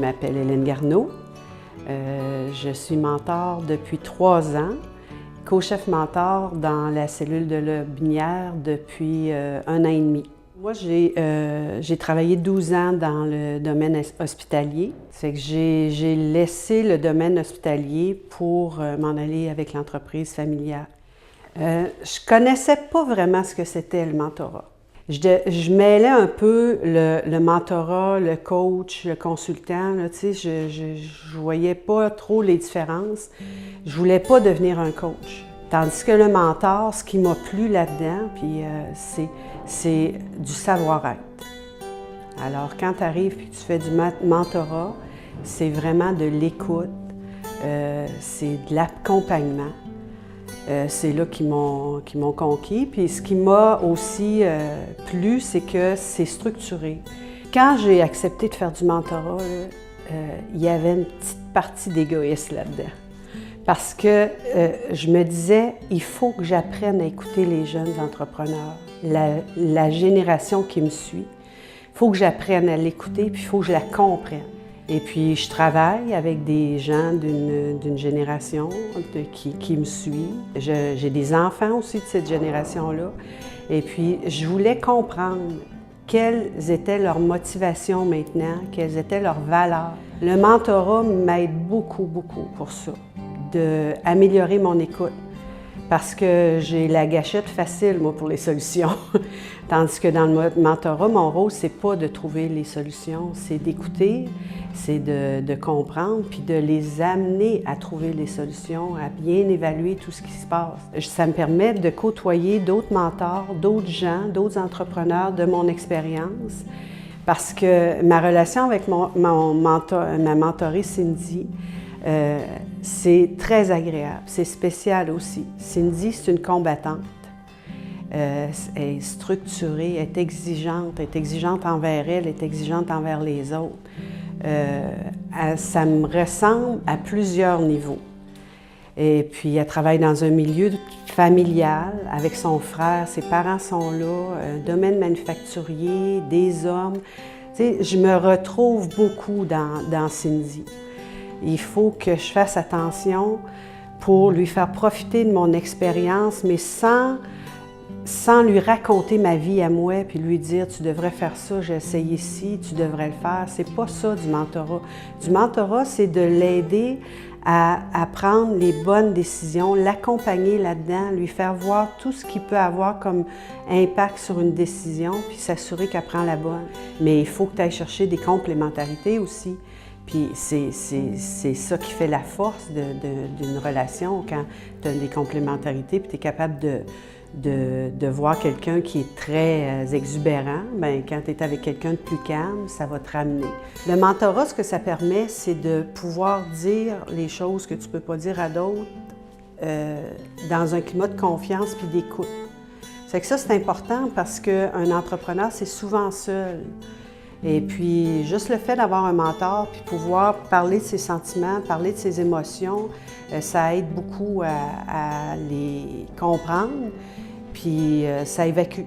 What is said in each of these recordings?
m'appelle Hélène Garneau. Je suis mentor depuis 3 ans, co-chef mentor dans la cellule de Lobinière depuis 1 an et demi. Moi, j'ai travaillé 12 ans dans le domaine hospitalier. C'est que j'ai laissé le domaine hospitalier pour m'en aller avec l'entreprise familiale. Je connaissais pas vraiment ce que c'était le mentorat. Je mêlais un peu le mentorat, le coach, le consultant. Là, tu sais, je voyais pas trop les différences. Je voulais pas devenir un coach. Tandis que le mentor, ce qui m'a plu là-dedans, puis c'est du savoir-être. Alors, quand tu arrives et que tu fais du mentorat, c'est vraiment de l'écoute, c'est de l'accompagnement. C'est là qu'ils m'ont conquis. Puis ce qui m'a aussi plu, c'est que c'est structuré. Quand j'ai accepté de faire du mentorat, il y avait une petite partie d'égoïsme là-dedans. Parce que je me disais, il faut que j'apprenne à écouter les jeunes entrepreneurs, la génération qui me suit. Il faut que j'apprenne à l'écouter, puis il faut que je la comprenne. Et puis, je travaille avec des gens d'une génération qui me suit. J'ai des enfants aussi de cette génération-là. Et puis, je voulais comprendre quelles étaient leurs motivations maintenant, quelles étaient leurs valeurs. Le mentorat m'aide beaucoup, beaucoup pour ça, d'améliorer mon écoute. Parce que j'ai la gâchette facile, moi, pour les solutions. Tandis que dans le mentorat, mon rôle, c'est pas de trouver les solutions, c'est d'écouter, c'est de comprendre, puis de les amener à trouver les solutions, à bien évaluer tout ce qui se passe. Ça me permet de côtoyer d'autres mentors, d'autres gens, d'autres entrepreneurs de mon expérience. Parce que ma relation avec ma mentorée Cindy, c'est très agréable, c'est spécial aussi. Cindy, c'est une combattante. Elle est structurée, elle est exigeante envers elle, est exigeante envers les autres. Ça me ressemble à plusieurs niveaux. Et puis, elle travaille dans un milieu familial avec son frère, ses parents sont là, un domaine manufacturier, des hommes. Tu sais, je me retrouve beaucoup dans Cindy. Il faut que je fasse attention pour lui faire profiter de mon expérience, mais sans lui raconter ma vie à moi, puis lui dire « tu devrais faire ça, j'ai essayé ci, tu devrais le faire ». C'est pas ça du mentorat. Du mentorat, c'est de l'aider à prendre les bonnes décisions, l'accompagner là-dedans, lui faire voir tout ce qu'il peut avoir comme impact sur une décision, puis s'assurer qu'elle prend la bonne. Mais il faut que tu ailles chercher des complémentarités aussi. Puis c'est ça qui fait la force d'une relation, quand tu as des complémentarités, puis tu es capable de voir quelqu'un qui est très exubérant. Bien, quand tu es avec quelqu'un de plus calme, ça va te ramener. Le mentorat, ce que ça permet, c'est de pouvoir dire les choses que tu ne peux pas dire à d'autres dans un climat de confiance puis d'écoute. C'est que ça, c'est important parce qu'un entrepreneur, c'est souvent seul. Et puis, juste le fait d'avoir un mentor, puis pouvoir parler de ses sentiments, parler de ses émotions, ça aide beaucoup à les comprendre, puis ça évacue.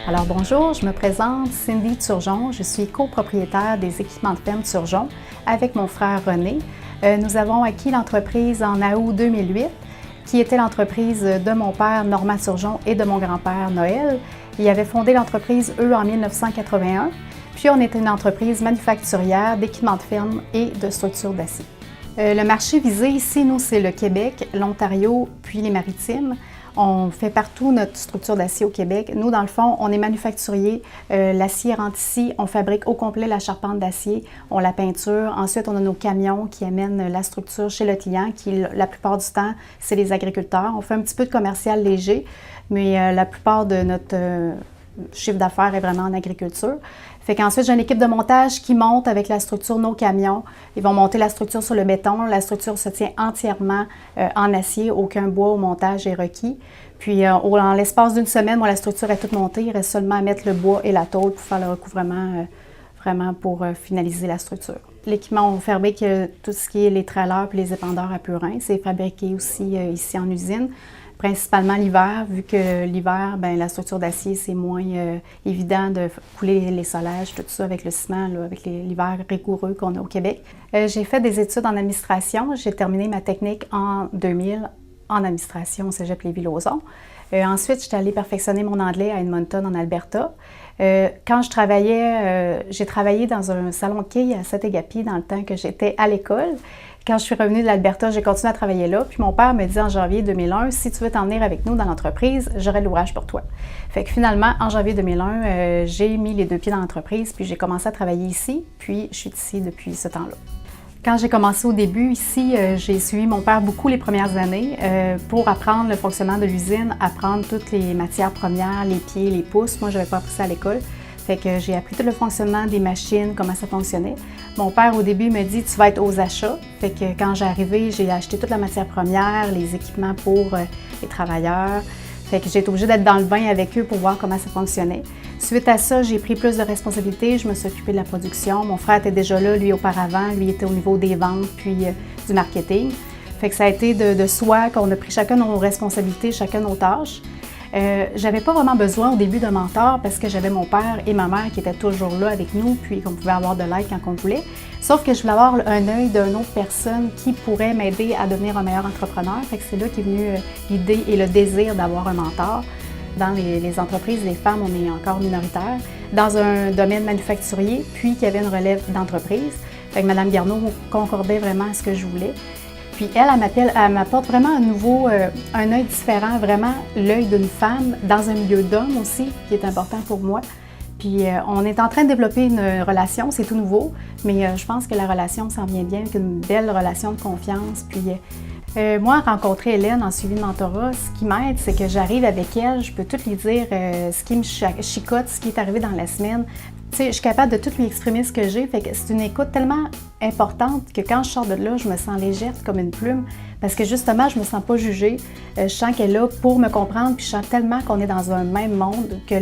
Alors bonjour, je me présente Cindy Turgeon, je suis copropriétaire des équipements de ferme Turgeon avec mon frère René. Nous avons acquis l'entreprise en août 2008. Qui était l'entreprise de mon père Normand Turgeon et de mon grand-père Noël. Ils avaient fondé l'entreprise, eux, en 1981. Puis on était une entreprise manufacturière d'équipements de ferme et de structures d'acier. Le marché visé ici, nous, c'est le Québec, l'Ontario, puis les Maritimes. On fait partout notre structure d'acier au Québec. Nous, dans le fond, on est manufacturier. L'acier rentre ici, on fabrique au complet la charpente d'acier, on la peinture. Ensuite, on a nos camions qui amènent la structure chez le client, qui, la plupart du temps, c'est les agriculteurs. On fait un petit peu de commercial léger, mais la plupart de notre chiffre d'affaires est vraiment en agriculture. Fait qu'ensuite, j'ai une équipe de montage qui monte avec la structure nos camions. Ils vont monter la structure sur le béton. La structure se tient entièrement en acier. Aucun bois au montage est requis. Puis, en l'espace d'une semaine, la structure est toute montée. Il reste seulement à mettre le bois et la tôle pour faire le recouvrement, vraiment pour finaliser la structure. L'équipement, on fabrique tout ce qui est les trailers et les épandeurs à purin. C'est fabriqué aussi ici en usine. principalement l'hiver, vu que l'hiver, la structure d'acier, c'est moins évident de couler les solages, tout ça avec le ciment, là, avec l'hiver rigoureux qu'on a au Québec. J'ai fait des études en administration. J'ai terminé ma technique en 2000 en administration au Cégep Lévis-Lauzon. Ensuite, j'étais allée perfectionner mon anglais à Edmonton, en Alberta. Quand je travaillais, j'ai travaillé dans un salon de quilles à Saint-Égapi dans le temps que j'étais à l'école. Quand je suis revenue de l'Alberta, j'ai continué à travailler là. Puis mon père me dit en janvier 2001, si tu veux t'en venir avec nous dans l'entreprise, j'aurai l'ouvrage pour toi. Fait que finalement, en janvier 2001, j'ai mis les 2 pieds dans l'entreprise, puis j'ai commencé à travailler ici. Puis je suis ici depuis ce temps-là. Quand j'ai commencé au début ici, j'ai suivi mon père beaucoup les premières années pour apprendre le fonctionnement de l'usine, apprendre toutes les matières premières, les pieds, les pouces. Moi, je n'avais pas appris ça à l'école. Fait que j'ai appris tout le fonctionnement des machines, comment ça fonctionnait. Mon père, au début, me dit « tu vas être aux achats ». Fait que quand j'ai arrivé, j'ai acheté toute la matière première, les équipements pour les travailleurs. Fait que j'ai été obligée d'être dans le bain avec eux pour voir comment ça fonctionnait. Suite à ça, j'ai pris plus de responsabilités. Je me suis occupée de la production. Mon frère était déjà là, lui, auparavant. Lui était au niveau des ventes puis du marketing. Fait que ça a été de soi qu'on a pris chacun nos responsabilités, chacun nos tâches. J'avais pas vraiment besoin au début d'un mentor parce que j'avais mon père et ma mère qui étaient toujours là avec nous, puis qu'on pouvait avoir de l'aide quand on voulait. Sauf que je voulais avoir un œil d'une autre personne qui pourrait m'aider à devenir un meilleur entrepreneur. Fait que c'est là qu'est venue l'idée et le désir d'avoir un mentor. Dans les entreprises, les femmes, on est encore minoritaires, dans un domaine manufacturier, puis qu'il y avait une relève d'entreprise. Fait que Mme Garneau concordait vraiment à ce que je voulais. Puis elle m'apporte vraiment un œil différent, vraiment l'œil d'une femme dans un milieu d'hommes aussi, qui est important pour moi. Puis on est en train de développer une relation, c'est tout nouveau, mais je pense que la relation s'en vient bien, avec une belle relation de confiance. Puis moi, rencontrer Hélène en suivi de mentorat, ce qui m'aide, c'est que j'arrive avec elle, je peux tout lui dire ce qui me chicote, ce qui est arrivé dans la semaine. Tu sais, je suis capable de tout lui exprimer ce que j'ai, fait que c'est une écoute tellement importante que quand je sors de là, je me sens légère comme une plume parce que justement, je me sens pas jugée. Je sens qu'elle est là pour me comprendre, puis je sens tellement qu'on est dans un même monde que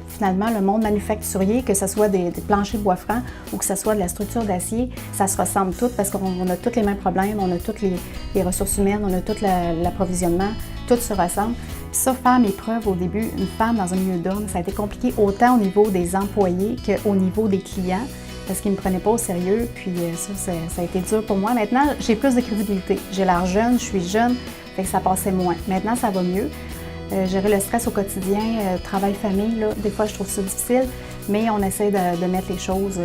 finalement, le monde manufacturier, que ce soit des planchers de bois franc ou que ce soit de la structure d'acier, ça se ressemble tout parce qu'on a tous les mêmes problèmes, on a toutes les ressources humaines, on a tout l'approvisionnement, tout se ressemble. Ça, faire mes preuves au début, une femme dans un milieu d'hommes, ça a été compliqué autant au niveau des employés qu'au niveau des clients parce qu'ils ne me prenaient pas au sérieux. Puis ça a été dur pour moi. Maintenant, j'ai plus de crédibilité. J'ai l'air jeune, je suis jeune, fait que ça passait moins. Maintenant, ça va mieux. Gérer le stress au quotidien, travail-famille, là, des fois, je trouve ça difficile, mais on essaie de mettre les choses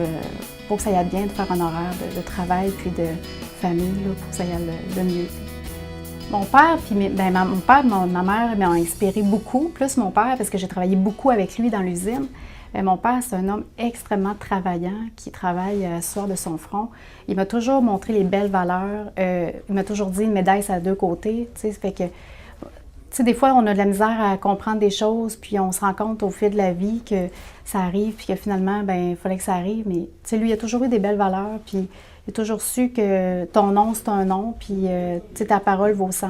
pour que ça aille bien, de faire un horaire de travail puis de famille là, pour que ça aille le mieux. Mon père puis ma mère m'ont inspiré beaucoup, plus mon père parce que j'ai travaillé beaucoup avec lui dans l'usine. Mon père, c'est un homme extrêmement travaillant qui travaille sur de son front. Il m'a toujours montré les belles valeurs. Il m'a toujours dit une médaille, ça a 2 côtés. Tu sais, fait que, tu sais, des fois, on a de la misère à comprendre des choses, puis on se rend compte au fil de la vie que ça arrive, puis que finalement, il fallait que ça arrive. Mais tu sais, lui, il a toujours eu des belles valeurs, puis il a toujours su que ton nom, c'est un nom, puis tu sais, ta parole vaut 100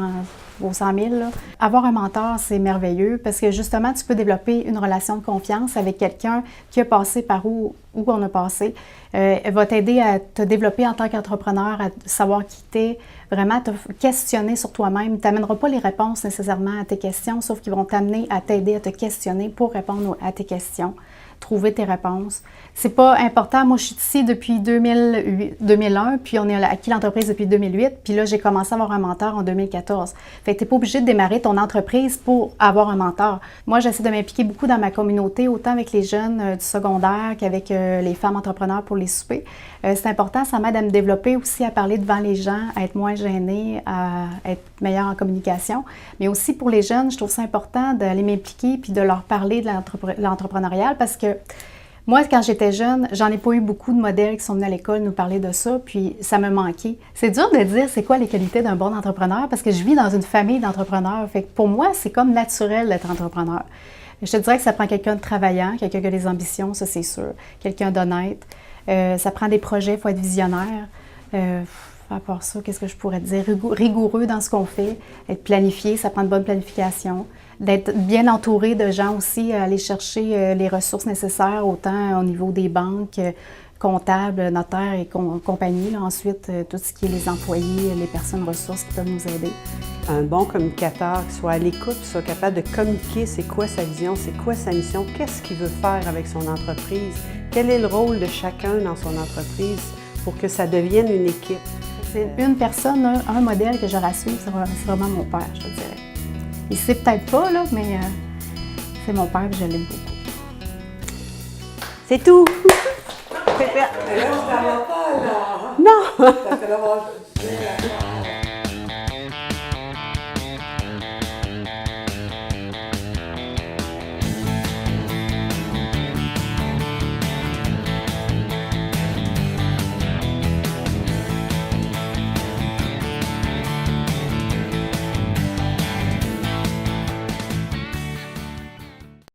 000. Là. Avoir un mentor, c'est merveilleux parce que justement, tu peux développer une relation de confiance avec quelqu'un qui a passé par où on a passé. Elle va t'aider à te développer en tant qu'entrepreneur, à savoir qui t'es, vraiment te questionner sur toi-même. Tu n'amèneras pas les réponses nécessairement à tes questions, sauf qu'ils vont t'amener à t'aider à te questionner pour répondre à tes questions. Trouver tes réponses. C'est pas important. Moi, je suis ici depuis 2001, puis on est acquis l'entreprise depuis 2008, puis là, j'ai commencé à avoir un mentor en 2014. Fait que t'es pas obligé de démarrer ton entreprise pour avoir un mentor. Moi, j'essaie de m'impliquer beaucoup dans ma communauté, autant avec les jeunes du secondaire qu'avec les femmes entrepreneurs pour les soupers. C'est important, ça m'aide à me développer aussi, à parler devant les gens, à être moins gênée, à être meilleure en communication. Mais aussi pour les jeunes, je trouve ça important d'aller m'impliquer puis de leur parler de l'entrepreneurial parce que moi, quand j'étais jeune, j'en ai pas eu beaucoup de modèles qui sont venus à l'école nous parler de ça, puis ça me manquait. C'est dur de dire c'est quoi les qualités d'un bon entrepreneur parce que je vis dans une famille d'entrepreneurs. Fait que pour moi, c'est comme naturel d'être entrepreneur. Je te dirais que ça prend quelqu'un de travaillant, quelqu'un qui a des ambitions, ça c'est sûr, quelqu'un d'honnête. Ça prend des projets, il faut être visionnaire. À part ça, qu'est-ce que je pourrais te dire? Rigoureux dans ce qu'on fait, être planifié, ça prend de bonne planification. D'être bien entouré de gens aussi, aller chercher les ressources nécessaires, autant au niveau des banques, comptables, notaires et compagnie. Là. Ensuite, tout ce qui est les employés, les personnes ressources qui peuvent nous aider. un bon communicateur, qui soit à l'écoute, qui soit capable de communiquer c'est quoi sa vision, c'est quoi sa mission, qu'est-ce qu'il veut faire avec son entreprise, quel est le rôle de chacun dans son entreprise pour que ça devienne une équipe. C'est une personne, un modèle que j'aurais à suivre, c'est vraiment mon père, je te dirais. Il sait peut-être pas, là, mais c'est mon père et je l'aime beaucoup. C'est tout! Mais là, on ne t'en va pas, là. Non! Ça fait